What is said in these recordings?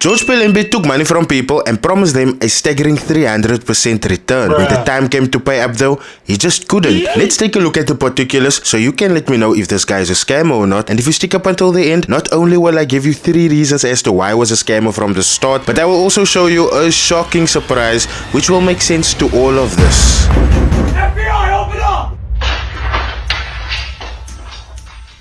George Pelembe took money from people and promised them a staggering 300% return. When the time came to pay up though, he just couldn't. Let's take a look at the particulars so you can let me know if this guy is a scammer or not. And if you stick up until the end, not only will I give you 3 reasons as to why I was a scammer from the start, but I will also show you a shocking surprise which will make sense to all of this. FBI, open up!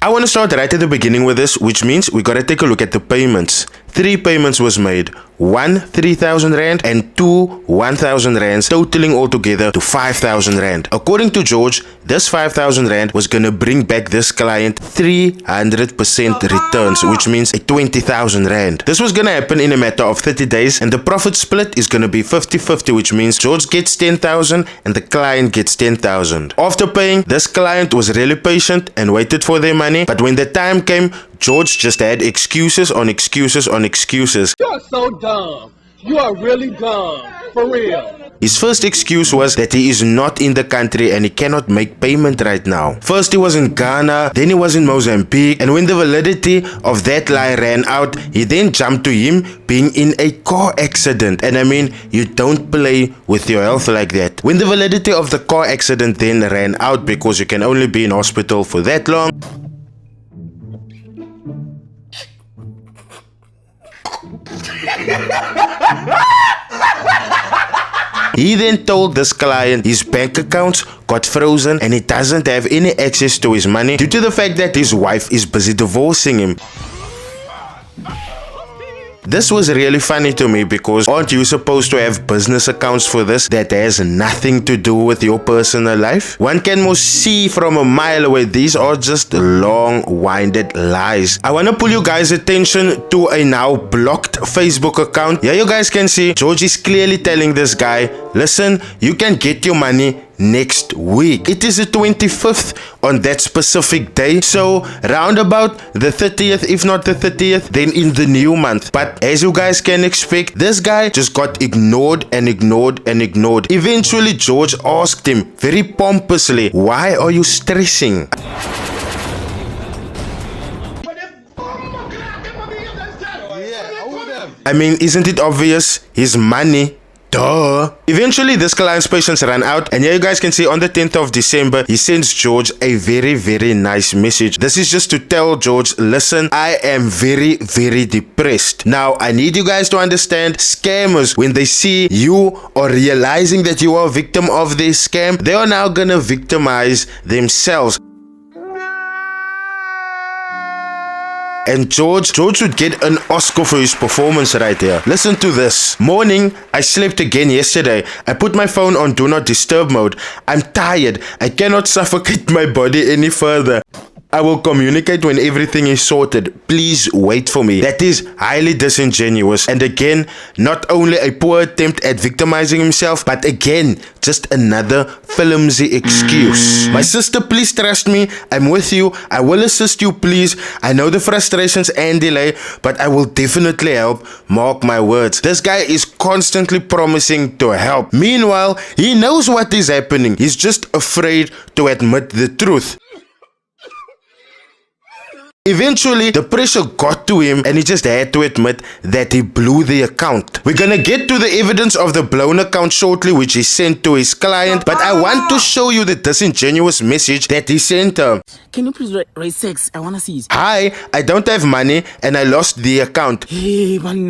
I want to start right at the beginning with this, which means we gotta take a look at the payments. 3 payments was made. 1 3,000 rand and 2 1,000 rands, totaling altogether to 5,000 rand. According to George, this 5,000 rand was gonna bring back this client 300% returns, which means a 20,000 rand. This was gonna happen in a matter of 30 days, and the profit split is gonna be 50-50, which means George gets 10,000 and the client gets 10,000. After paying, this client was really patient and waited for their money, but when the time came, George just had excuses on excuses on excuses. You are so dumb. You are really dumb. For real. His first excuse was that he is not in the country and he cannot make payment right now. First he was in Ghana, then he was in Mozambique, and when the validity of that lie ran out, he then jumped to him being in a car accident. And I mean, you don't play with your health like that. When the validity of the car accident then ran out, because you can only be in hospital for that long, he then told this client his bank accounts got frozen and he doesn't have any access to his money due to the fact that his wife is busy divorcing him. This was really funny to me because aren't you supposed to have business accounts for this that has nothing to do with your personal life? One can most see from a mile away these are just long-winded lies. I want to pull you guys' attention to a now blocked Facebook account. Here you guys can see George is clearly telling this guy, listen, you can get your money next week. It is the 25th on that specific day, so round about the 30th, if not the 30th, then in the new month. But as you guys can expect, this guy just got ignored and ignored and ignored. Eventually George asked him very pompously, why are you stressing? I mean, isn't it obvious? His money. Duh. Eventually this client's patience ran out, and here you guys can see on the 10th of December he sends George a very nice message. This is just to tell George, listen, I am very depressed. Now I need you guys to understand, scammers, when they see you or realizing that you are a victim of their scam, they are now gonna victimize themselves. And George would get an Oscar for his performance right here. Listen to this. Morning, I slept again yesterday. I put my phone on do not disturb mode. I'm tired. I cannot suffocate my body any further. I will communicate when everything is sorted. Please wait for me. That is highly disingenuous. And again, not only a poor attempt at victimizing himself, but again, just another flimsy excuse. My sister, please trust me. I'm with you. I will assist you, please. I know the frustrations and delay, but I will definitely help. Mark my words. This guy is constantly promising to help. Meanwhile, he knows what is happening. He's just afraid to admit the truth. Eventually, the pressure got to him and he just had to admit that he blew the account. We're gonna get to the evidence of the blown account shortly, which he sent to his client, but I want to show you the disingenuous message that he sent her. Can you please raise sex? I wanna see it. Hi, I don't have money and I lost the account. Hey, man.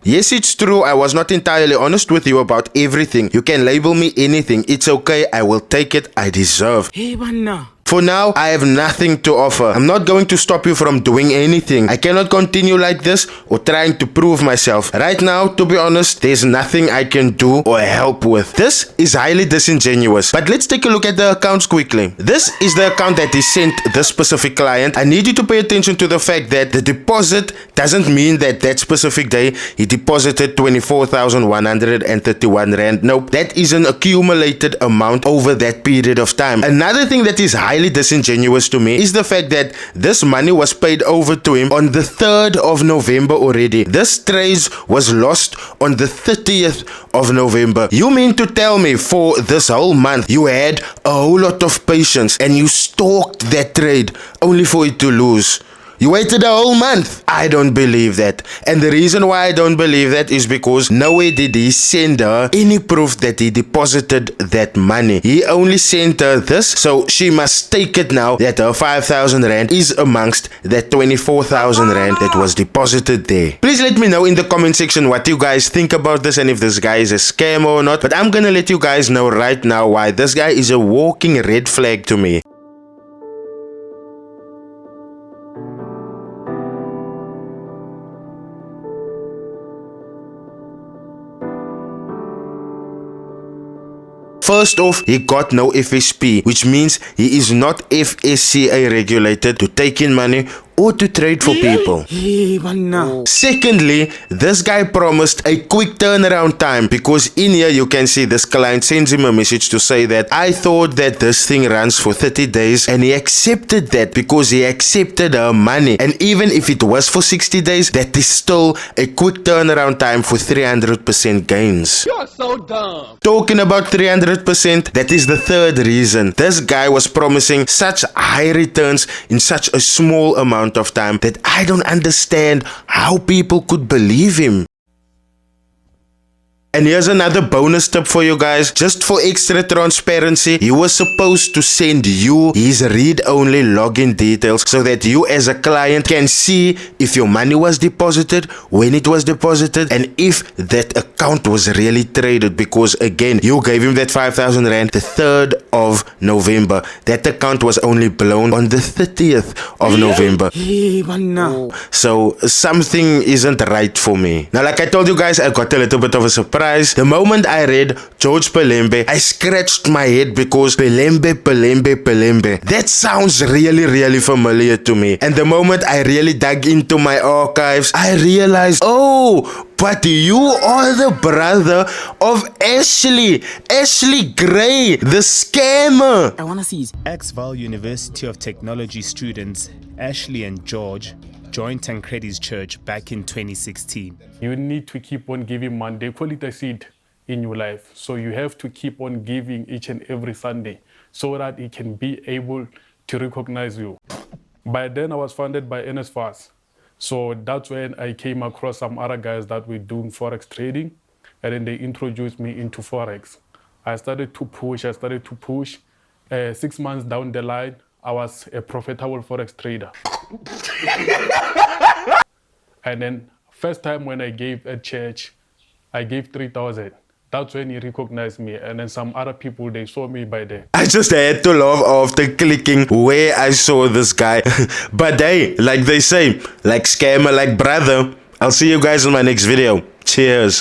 Yes, it's true. I was not entirely honest with you about everything. You can label me anything. It's okay. I will take it. I deserve. Hey, man. For now, I have nothing to offer. I'm not going to stop you from doing anything. I cannot continue like this or trying to prove myself. Right now, to be honest, there's nothing I can do or help with. This is highly disingenuous. But let's take a look at the accounts quickly. This is the account that he sent this specific client. I need you to pay attention to the fact that the deposit doesn't mean that specific day he deposited 24,131 rand. Nope, that is an accumulated amount over that period of time. Another thing that is highly disingenuous to me is the fact that this money was paid over to him on the 3rd of November already. This trade was lost on the 30th of November. You mean to tell me for this whole month you had a whole lot of patience and you stalked that trade only for it to lose? You waited a whole month. I don't believe that. And the reason why I don't believe that is because nowhere did he send her any proof that he deposited that money. He only sent her this, so she must take it now that her 5,000 rand is amongst that 24,000 rand that was deposited there. Please let me know in the comment section what you guys think about this and if this guy is a scam or not. But I'm gonna let you guys know right now why this guy is a walking red flag to me. First off, he got no FSP, which means he is not FSCA regulated to take in money or to trade for people. Hey, man. Secondly, this guy promised a quick turnaround time because in here you can see this client sends him a message to say that I thought that this thing runs for 30 days and he accepted that because he accepted her money. And even if it was for 60 days, that is still a quick turnaround time for 300% gains. You are so dumb. Talking about 300%, that is the third reason. This guy was promising such high returns in such a small amount of time that I don't understand how people could believe him. And here's another bonus tip for you guys. Just for extra transparency, he was supposed to send you his read-only login details so that you as a client can see if your money was deposited, when it was deposited, and if that account was really traded. Because again, you gave him that 5,000 rand the 3rd of November. That account was only blown on the 30th of November. Hey, man. So something isn't right for me. Now, like I told you guys, I got a little bit of a surprise. The moment I read George Pelembe, I scratched my head because Pelembe. That sounds really familiar to me. And the moment I really dug into my archives, I realized, oh, but you are the brother of Ashley Gray, the scammer. I wanna see his. Ex-Val University of Technology students Ashley and George joined Tancredi's church back in 2016. You need to keep on giving money. They call it a seed in your life. So you have to keep on giving each and every Sunday so that it can be able to recognize you. By then I was funded by NSFAS. So that's when I came across some other guys that were doing Forex trading, and then they introduced me into Forex. I started to push. 6 months down the line, I was a profitable Forex trader. And then first time when I gave at church, I gave 3,000. That's when he recognized me, and then some other people, they saw me by there. I just had to laugh after clicking where I saw this guy. But hey, like they say, like scammer, like brother. I'll see you guys in my next video. Cheers.